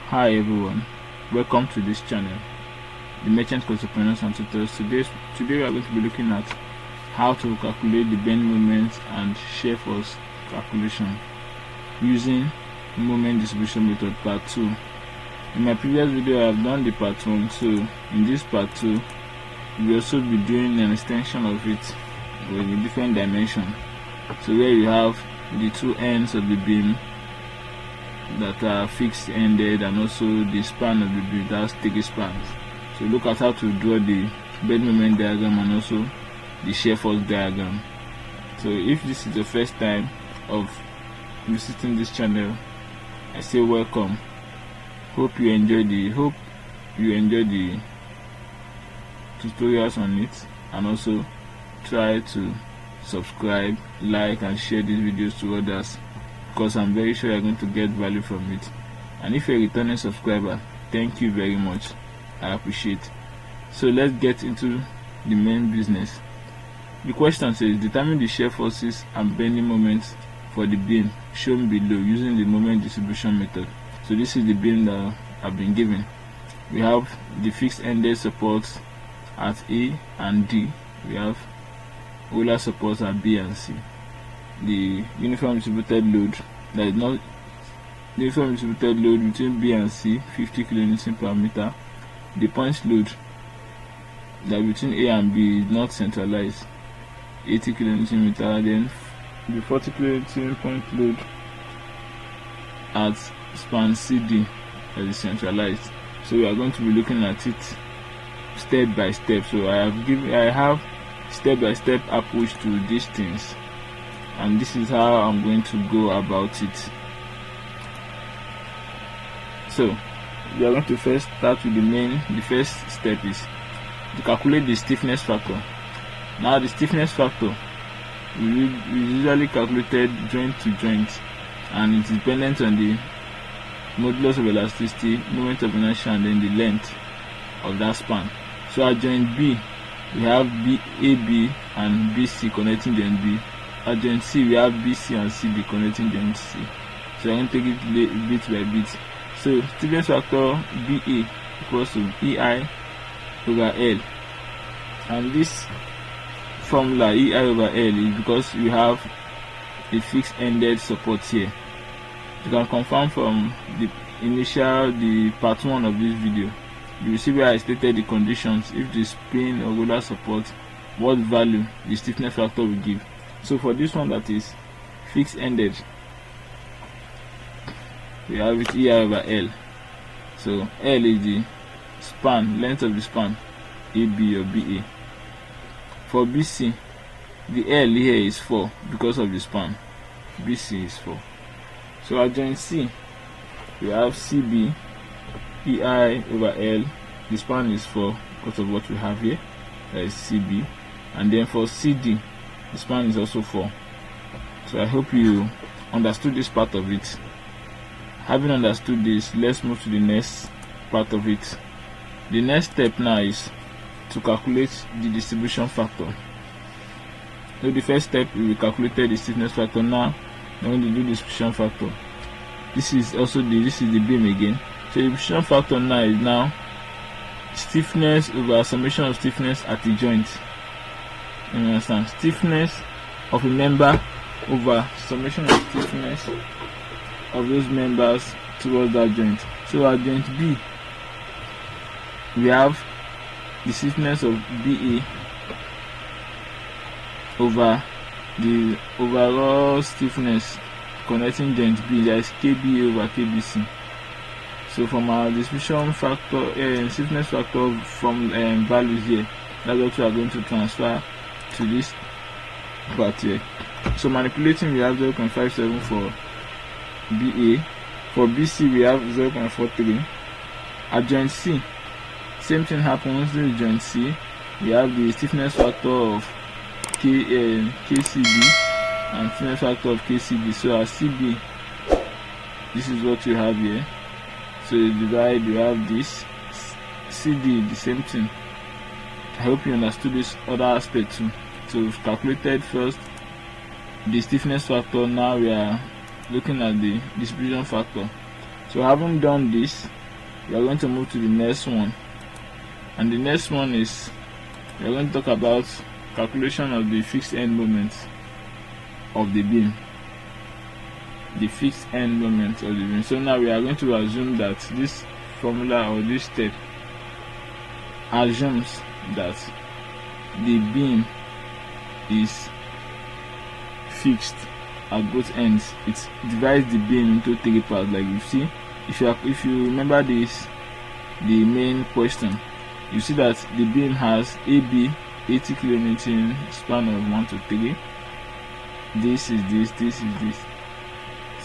Hi everyone, welcome to this channel, the Merchant Construct-preneurs and Tutors. Today we are going to be looking at how to calculate the bend moment and shear force calculation using moment distribution method part 2. In my previous video I have done the part 1, so in this part 2 we will also be doing an extension of it with a different dimension. So where you have the two ends of the beam that are fixed ended and also the span of the beam, that's sticky spans. So look at how to draw the bend moment diagram and also the shear force diagram. So if this is the first time of visiting this channel, I say welcome. Hope you enjoy the tutorials on it, and also try to subscribe, like and share these videos to others, because I'm very sure you're going to get value from it. And if you're a returning subscriber, thank you very much, I appreciate. So let's get into the main business. The question says determine the shear forces and bending moments for the beam shown below using the moment distribution method. So this is the beam that I've been given. We have the fixed ended supports at A and D. We have roller supports at B and C. The uniform distributed load, that is not the uniform distributed load between B and C, 50 kN per meter. The point load that between A and B is not centralized, 80 kN. Then the 40 kN point load at span CD that is centralized. So we are going to be looking at it step by step. So I have step-by-step approach to these things, and this is how I'm going to go about it. So we are going to first start with the first step is to calculate the stiffness factor. Now the stiffness factor we usually calculated joint to joint, and it is dependent on the modulus of elasticity, moment of inertia, and then the length of that span. So at joint B we have AB and BC connecting joint B. At joint C we have BC and CD connecting joint C. So I'm going to take it bit by bit. So stiffness factor BA equals to EI over L, and this formula EI over L is because we have a fixed ended support here. You can confirm from the part 1 of this video. You will see where I stated the conditions, if the spin or roller support, what value the stiffness factor will give. So for this one that is fixed ended, we have it EI over L. So L is the span, length of the span, AB or BA. For BC, the L here is 4 because of the span. BC is 4. So at joint C, we have CB, EI over L. The span is 4 because of what we have here, that is CB. And then for CD, the span is also 4. So I hope you understood this part of it. Having understood this, let's move to the next part of it. The next step now is to calculate the distribution factor. So the first step we calculated the stiffness factor. Now I'm going to do the distribution factor. This is the beam again. So the distribution factor now is stiffness over summation of stiffness at the joint. You understand? Stiffness of a member over summation of stiffness of those members towards that joint. So at joint B, we have the stiffness of BA over the overall stiffness connecting joint B, that is KB over KBC. So from our distribution factor, stiffness factor from values here, that's what we are going to transfer to this part here. So manipulating, we have 0.57 for BA. For BC we have 0.43. At joint C, same thing happens. This is joint C. We have the stiffness factor of KCB and stiffness factor of KCB. So at CB, this is what we have here. So you divide, you have this. CD, the same thing. I hope you understood this other aspect too. So we've calculated first the stiffness factor. Now we are looking at the distribution factor. So having done this, we are going to move to the next one, and the next one is we are going to talk about calculation of the fixed end moment of the beam. The fixed end moment of the beam. So now we are going to assume that this formula or this step assumes that the beam is fixed at both ends. It divides the beam into 3 parts. Like you see, if you remember this, the main question, you see that the beam has AB 80 kN span of 1 to 3. This is this, this is this.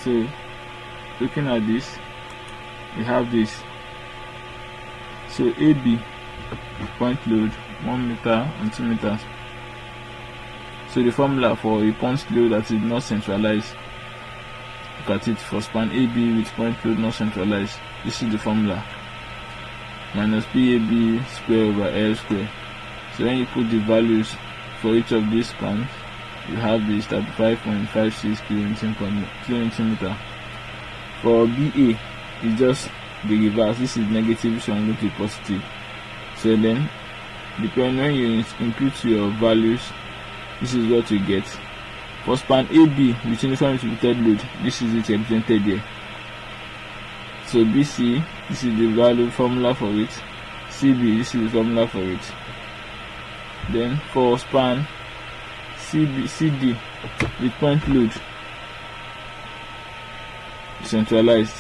So looking at this, we have this. So AB point load 1 meter and 2 meters. So the formula for a point load that is not centralized, look at it, for span AB with point load not centralized, this is the formula, minus PAB square over L square. So when you put the values for each of these spans, you have this 35.56 kN/meter. For BA, it's just the reverse. This is negative, so I'm going to be positive. So then, depending when you input your values, this is what you get. For span AB with uniform distributed load, this is it represented here. So BC, this is the value formula for it. CB, this is the formula for it. Then for span CD with point load centralized,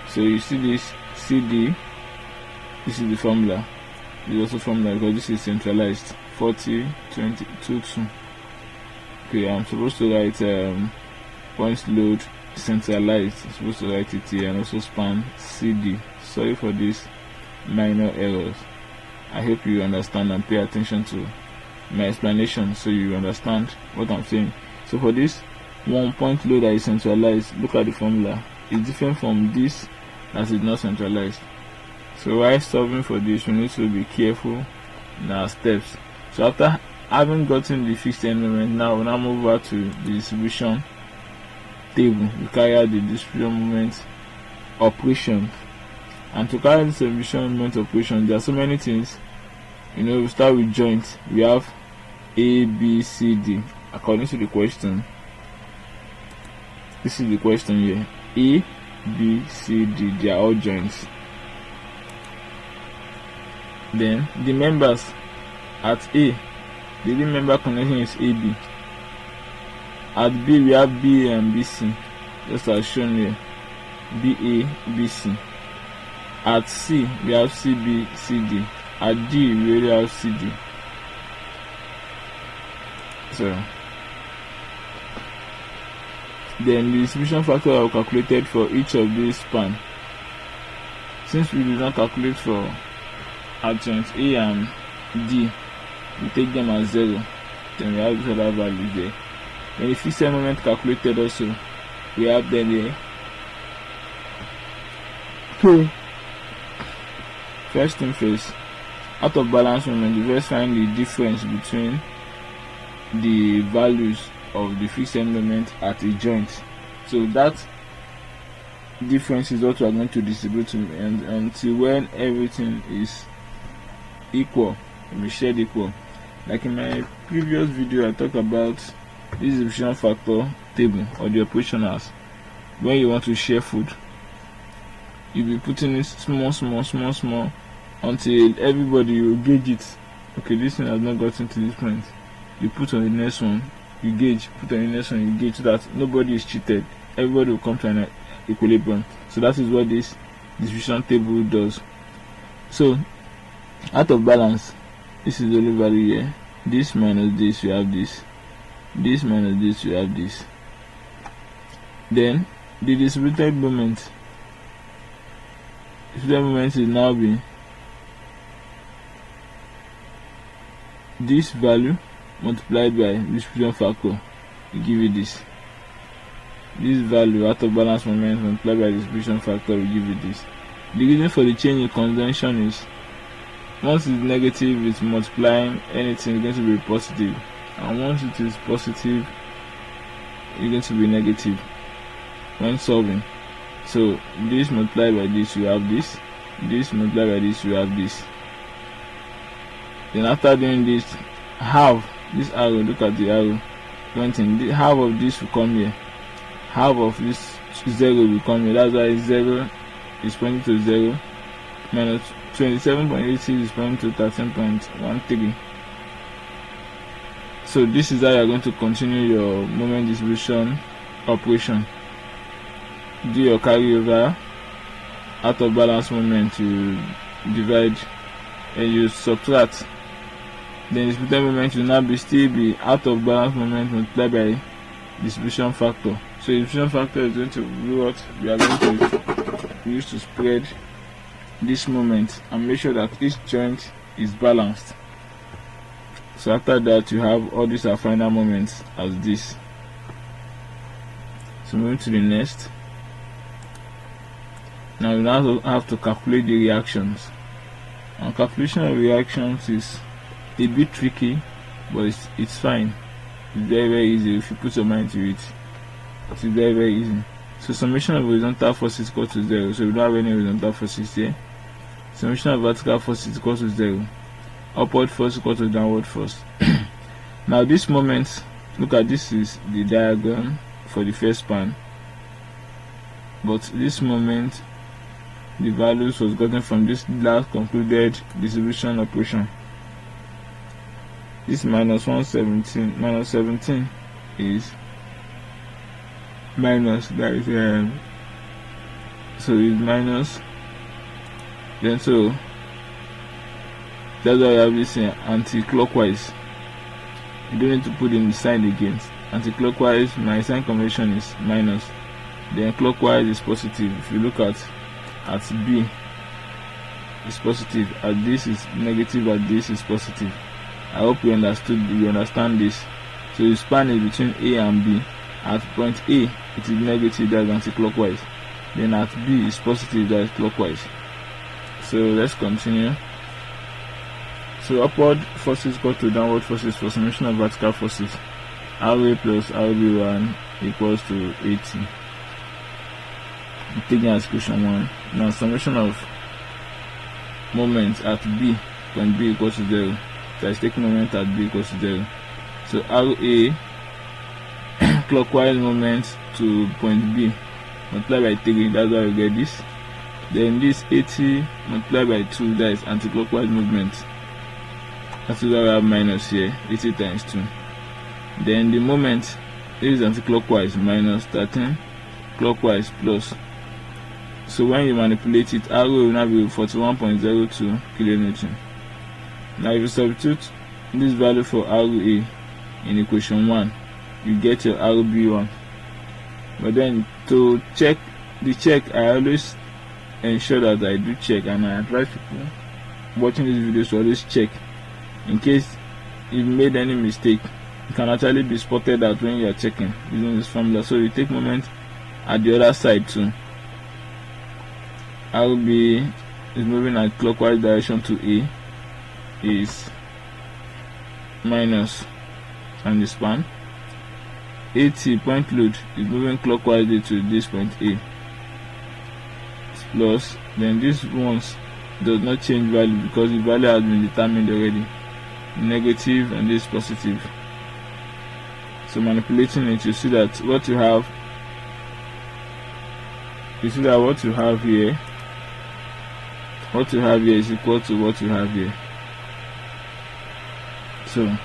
so you see this CD, this is the formula. This is also formula because this is centralized. 40 20 22. Okay, I'm supposed to write point load centralized. I'm supposed to write it here, and also span CD. Sorry for this minor errors. I hope you understand and pay attention to my explanation so you understand what I'm saying. So for this one point load that is centralized, look at the formula. It's different from this that is not centralized. So while solving for this, we need to be careful in our steps. So after having gotten the fixed end moment, now we'll now move over to the distribution table. We carry out the distribution moment operation. And to carry this distribution moment operation, there are so many things. We start with joint. We have A, B, C, D. According to the question, this is the question here. A, B, C, D, they are all joints. Then the members at A, the member connection is AB. At B, we have BA and BC, just as shown here. BA, BC. At C, we have CB, CD. At D, we already have CD. So then the distribution factor are calculated for each of these span. Since we did not calculate for adjoints A and D, we take them as 0. Then we have these other values there. Then the fixed moment calculated also, we have them here. So first thing first, out of balance moment, you first find the difference between the values of the fixed moment at a joint. So that difference is what we are going to distribute until when everything is equal, we shared equal. Like in my previous video, I talked about this distribution factor table or the operationals. When you want to share food, you'll be putting it small until everybody will gauge it. Okay, this thing has not gotten to this point. You put on the next one, you gauge, put on the next one, you gauge, so that nobody is cheated. Everybody will come to an equilibrium. So that is what this distribution table does. So out of balance, this is the only value here. This minus this, you have this. This minus this, you have this. Then the distributed moment. Distributed moment is now be this value multiplied by distribution factor. We give you this. This value out of balance moment multiplied by distribution factor will give you this. The reason for the change in convention is once it's negative, it's multiplying anything, it's going to be positive, and once it is positive, it's going to be negative when solving. So this multiplied by this, you have this. This multiplied by this, you have this. Then after doing this, half this arrow, look at the arrow pointing, half of this will come here, half of this 0 will come here. That's why 0 is pointing to 0, minus 27.86 is pointing to 13.13. So this is how you are going to continue your moment distribution operation. Do your carryover, out of balance moment you divide and you subtract. Then distributed moment will now still be out of balance moment multiplied by distribution factor. So distribution factor is going to be what we are going to use to spread this moment and make sure that each joint is balanced. So after that, you have all these are final moments as this. So moving to the next. Now we now have to calculate the reactions. And calculation of reactions is a bit tricky, but it's fine. It's very easy if you put your mind to it. It's very easy. So summation of horizontal forces equals to 0. So we don't have any horizontal forces here. Summation of vertical forces equals to 0. Upward force equals to downward force. Now this moment, look at this is the diagram for the first span. But this moment, the values was gotten from this last concluded distribution operation. This minus 117 minus 17 is minus, that is so it's minus. Then so that's why you have this anti-clockwise. You don't need to put in the sign against. Anti-clockwise, my sign convention is minus. Then clockwise is positive. If you look at B, it's positive. At this is negative. At this is positive. I hope you understand this. So the span is between A and B. At point A, it is negative, that is anti-clockwise. Then at B is positive, that is clockwise. So let's continue. So upward forces equal to downward forces for summation of vertical forces. RA plus RB1 equals to 80. I'm taking as question 1. Now summation of moments at B, point B equals to 0. So I take moment at B equals to 0. So RA clockwise moment to point B multiplied by 3, that's why we get this. Then this 80 multiplied by 2, that is anti-clockwise movement. That's why we have minus here, 80 times 2. Then the moment, this is anti-clockwise, minus 13 clockwise plus. So when you manipulate it, RO will now be 41.02 kilonewton. Now if you substitute this value for RA in equation 1, you get your RB1. But then to check the check, I always ensure that I do check, and I advise people watching this video to always check in case you made any mistake. It can actually be spotted out when you are checking using this formula. So you take moment at the other side too. RB is moving at clockwise direction to A, is minus, and the span 80 point load is moving clockwise to this point A, plus. Then this ones does not change value because the value has been determined already, negative, and this positive. So manipulating it, you see that what you have here, is equal to what you have here. So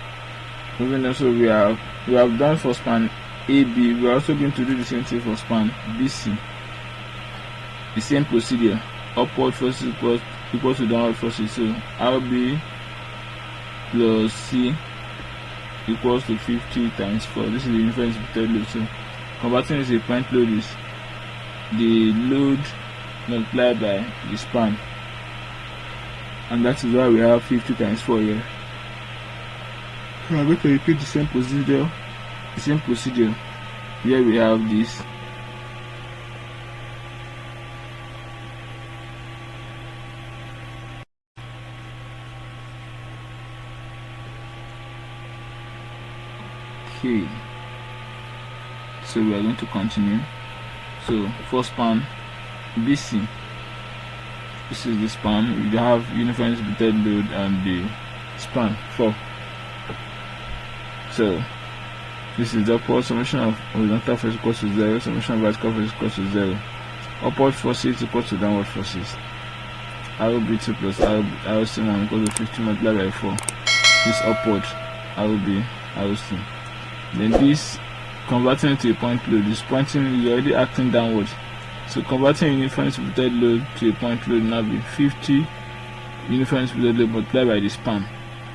moving on, so we have done for span AB. We are also going to do the same thing for span BC. The same procedure. Upward forces equals to downward forces. So RB plus C equals to 50 times 4. This is the uniform distributed load. So converting this to a point load is the load multiplied by the span, and that is why we have 50 times 4 here. So I'm going to repeat the same procedure. Here we have this. Okay, so we are going to continue. So first span BC. This is the span. You have uniform distributed load and the span 4. So this is the upward summation of horizontal force equals to 0, summation of vertical force equals to 0. Upward forces equals to downward forces. RB2 plus RC1 equals to 50 multiplied by 4. This upward RB, RC. Then this converting to a point load is pointing, you're already acting downward. So converting uniform distributed load to a point load now be 50 uniform distributed load multiplied by the span.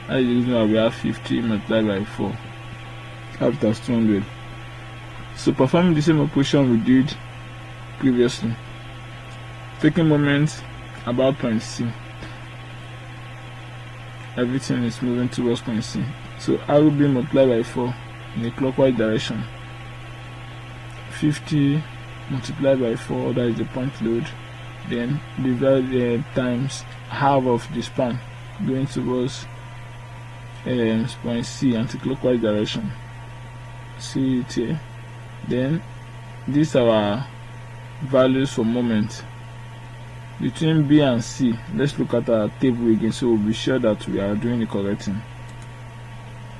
That is the reason why we have 50 multiplied by 4. After 200. So performing the same operation we did previously. Taking moment about point C. Everything is moving towards point C. So RB multiplied by 4 in a clockwise direction. 50 multiplied by 4, that is the point load. Then divide times half of the span going towards point C, anti-clockwise direction. See it here. Then these are our values for moment between B and C. Let's look at our table again so we'll be sure that we are doing the correct thing.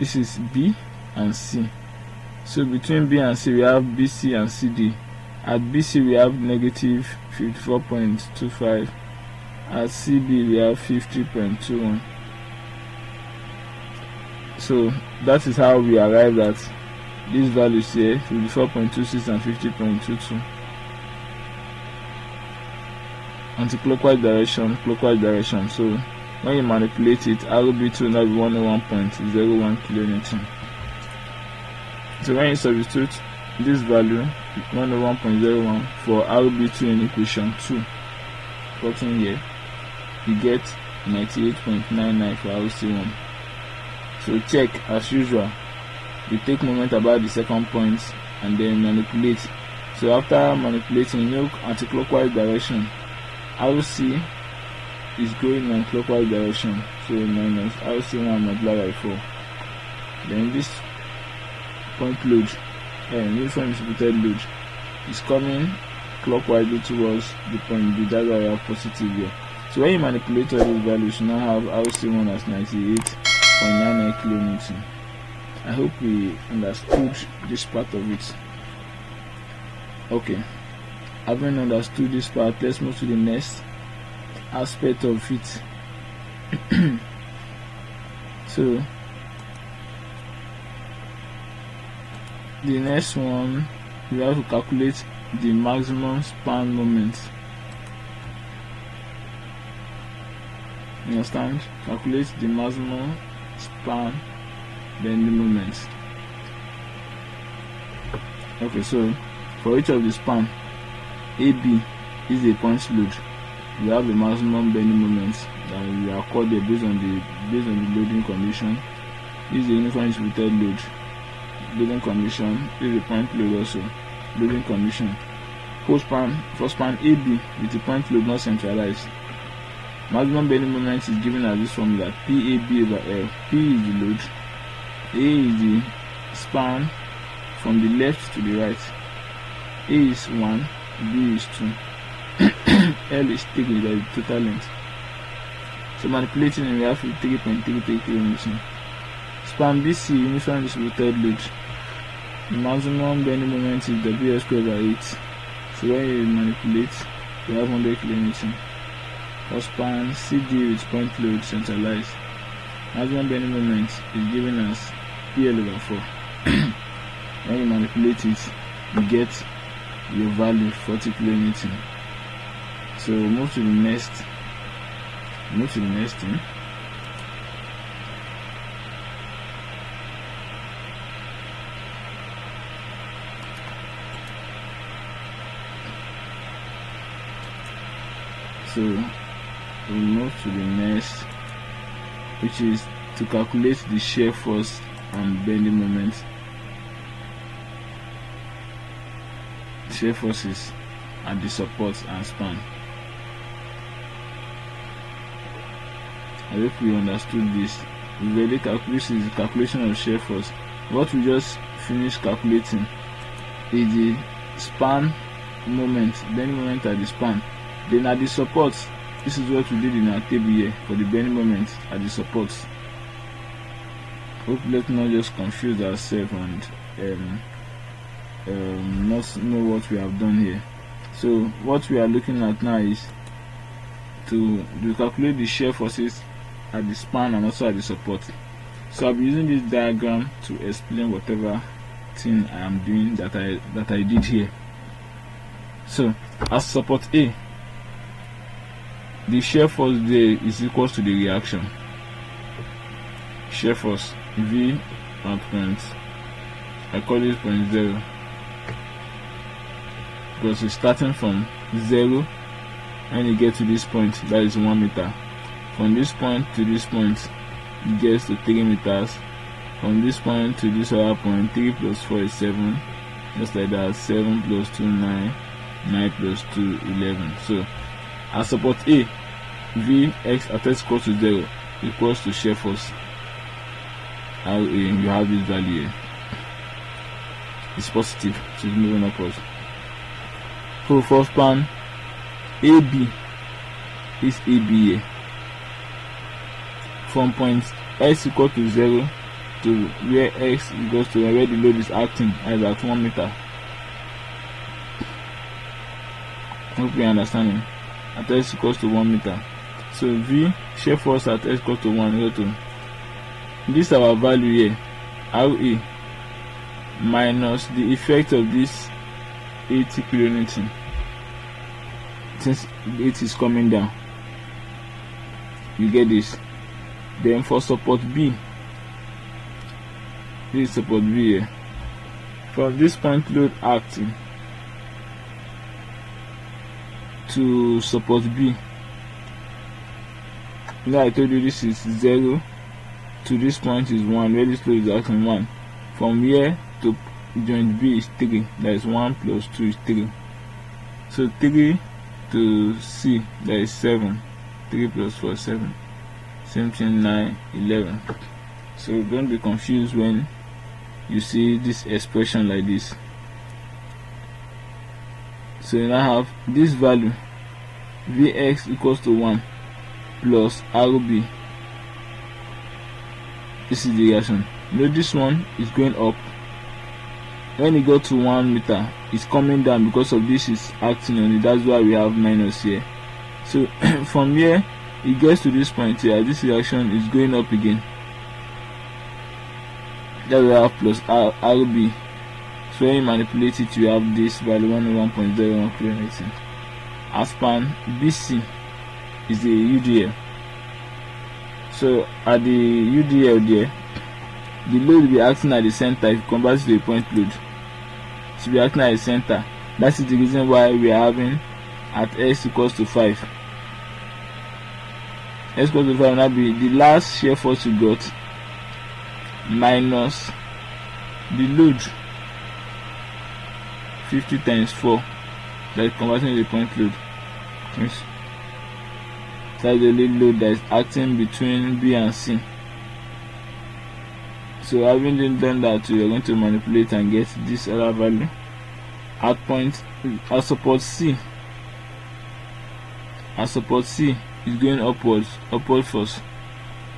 This is B and C. So between B and C we have BC and CD. At BC we have negative 54.25. At CB we have 50.21. So that is how we arrived at these values here, 54.26 and 50.22. Anti-clockwise direction, clockwise direction. So when you manipulate it, RB2 will now be 101.01 kilonewton. So when you substitute this value 101.01 for RB2 in equation 2, plotting here, you get 98.99 for RC1. So check as usual. You take moment about the second point and then manipulate. So after manipulating, you know, anti-clockwise direction, RC is going in clockwise direction, so minus RC1 multiplied by 4. Then this point load, uniform distributed load, is coming clockwise towards the point B. That's why we have positive here. So when you manipulate all these values, you now have RC1 as 98.99 kilonewton. I hope we understood this part of it. Okay, having understood this part, let's move to the next aspect of it. So the next one, we have to calculate the maximum span moment. You understand? Calculate the maximum span bending moment. Okay, so for each of the span, AB is a point load. We have the maximum bending moment that we are recorded based on the loading condition. This is the uniform distributed load. Loading condition is the point load also. Loading condition. For span AB with the point load not centralized, maximum bending moment is given as this formula: PAB over L. P is the load, A is the span from the left to the right. A is 1, B is 2, L is 3, that is the total length. So manipulating it, we have 3.33 km. Span BC, uniform distributed load. The maximum bending moment is WS squared over 8. So when you manipulate, we have 100 km. For span CD with point load centralized, maximum bending moment is given as PL over 4. When you manipulate it, you get your value 40 kN. So move to the next thing. So we move to the next, which is to calculate the shear force and bending moment. Shear forces and the support and span. I hope we understood this. This is the calculation of shear force. What we just finished calculating is the span moment, bending moment at the span. Then at the supports, this is what we did in our table here for the bending moment at the supports. Hope let's not just confuse ourselves and not know what we have done here. So what we are looking at now is to calculate the shear forces at the span and also at the support. So I'll be using this diagram to explain whatever thing I am doing that I did here. So as support A, the shear force there is equal to the reaction. Shear force V at point, I call this point 0 because it's starting from 0. When you get to this point, that is 1 meter. From this point to this point, it gets to 3 meters. From this point to this other point, 3 plus 4 is 7. Just like that, 7 plus 2, 9. 9 plus 2, 11. So, as support A, Vx at x equals to 0 equals to shear force RA. You have this value here. It's positive, so it's moving upwards. So, for span AB, is AB here. From point x equal to 0 to where x equals to where the load is acting, as at 1 meter. Hope you understand. At x equals to 1 meter. So V shear force at x equals to 1 equal to this our value here, RA, minus the effect of this 80 kilonewton, since it is coming down. You get this. Then for support B, this is support B here. From this point load acting to support B, now I told you this is 0 to this point is 1, where this load is acting 1. From here to joint B is 3, that is 1 plus 2 is 3. So 3 to C, that is 7. 3 plus 4 is 7. Same thing, 9, 11. So don't be confused when you see this expression like this. So you now have this value, Vx equals to 1 plus RB. This is the reaction. Note this one is going up. When it got to 1 meter, it's coming down because of this is acting on it. That's why we have minus here. So from here, it gets to this point here. This reaction is going up again. That we have plus RB. So when you manipulate it, you have this value 101.01 kilonewton. As span BC is the UDL. So at the UDL there, the load will be acting at the center. If you convert it to a point load, it will be acting at the center. That is the reason why we are having at x equals to 5. X equals to 5 will now be the last shear force you got minus the load 50 times 4, that is converting to a point load. Yes. That's the load that is acting between B and C. So having done that, we are going to manipulate and get this other value at point at support C. At support C is going upward force.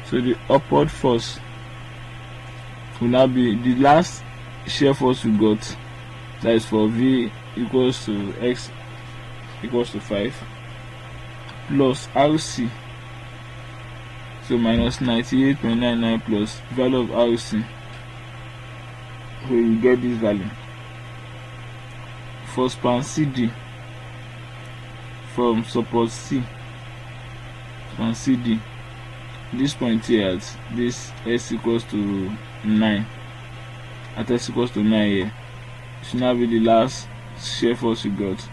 So the upward force will now be the last shear force we got, that is for V equals to x equals to 5 plus RC, so minus 98.99 plus value of RC, so you get this value. For span CD, from support C, span CD, this point here at this s equals to 9, at s equals to 9 here, should now be the last shear force you got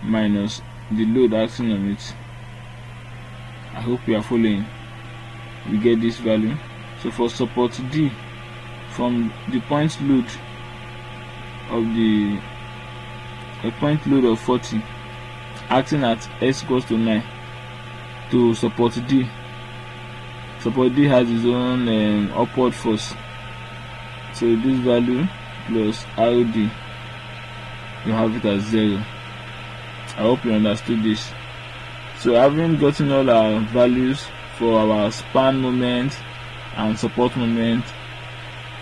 minus the load acting on it. I hope you are following. We get this value. So for support D, from the point load of a point load of 40 acting at s equals to 9 to support D. Support D has its own upward force. So this value plus RD, you have it as 0. I hope you understood this. So having gotten all our values for our span moment and support moment,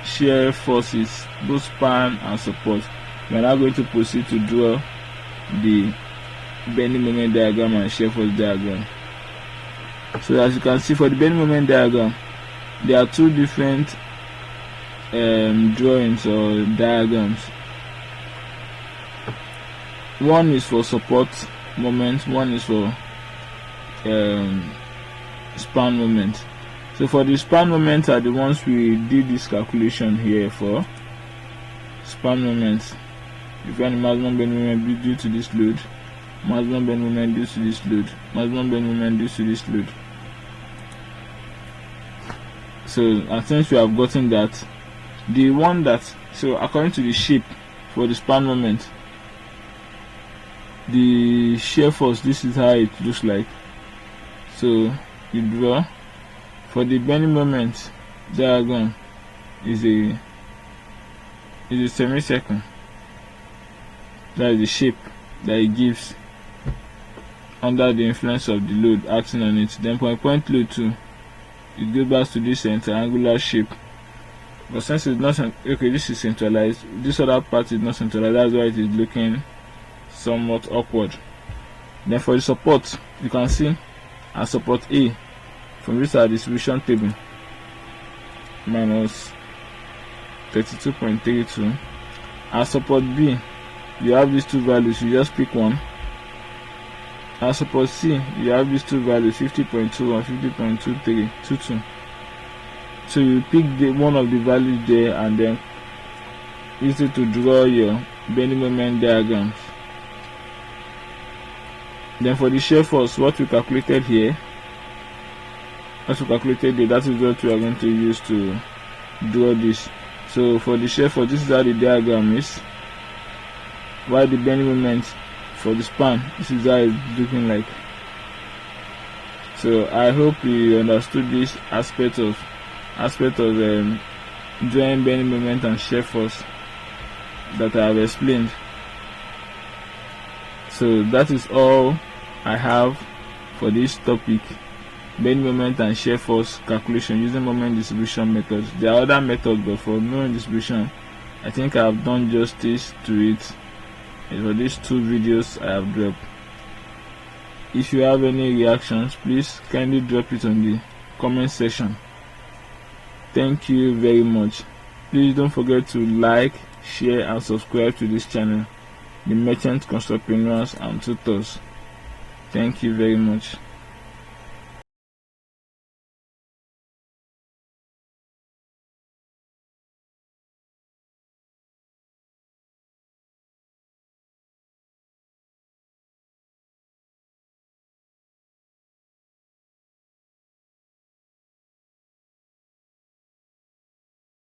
shear forces, both span and support, we are now going to proceed to draw the bending moment diagram and shear force diagram. So as you can see, for the bending moment diagram, there are two different drawings or diagrams. One is for support moment, one is for span moment. So for the span moment are the ones we did this calculation here for. Span moments, if any maximum bend moment due to this load, maximum bend moment due to this load, maximum bend moment due to this load. So and since we have gotten that, the one that, so according to the shape for the span moment, the shear force, this is how it looks like. So you draw for the bending moment diagram is a semicircle. That is the shape that it gives under the influence of the load acting on it. Then for a point load too, it goes back to this triangular shape. But since it's not okay, this is centralized, this other part is not centralized, that's why it is looking somewhat awkward. Then for the support, you can see as support A from this our distribution table minus 32.32. As support B, you have these two values, you just pick one. As support C, you have these two values, 50.2 and 50.22. So you pick one of the values there and then use it to draw your bending moment diagrams. Then for the shear force, what we calculated here, that is what we are going to use to draw this. So for the shear force, this is how the diagram is, while the bending moment for the span, this is how it's looking like. So I hope you understood this aspect of drawing bending moment and shear force that I have explained. So that is all I have for this topic, bending moment and shear force calculation using moment distribution methods. There are other methods, but for moment distribution, I think I have done justice to it for these two videos I have dropped. If you have any reactions, please kindly drop it on the comment section. Thank you very much. Please don't forget to like, share and subscribe to this channel, the Merchant Construct-preneurs and Tutors. Thank you very much.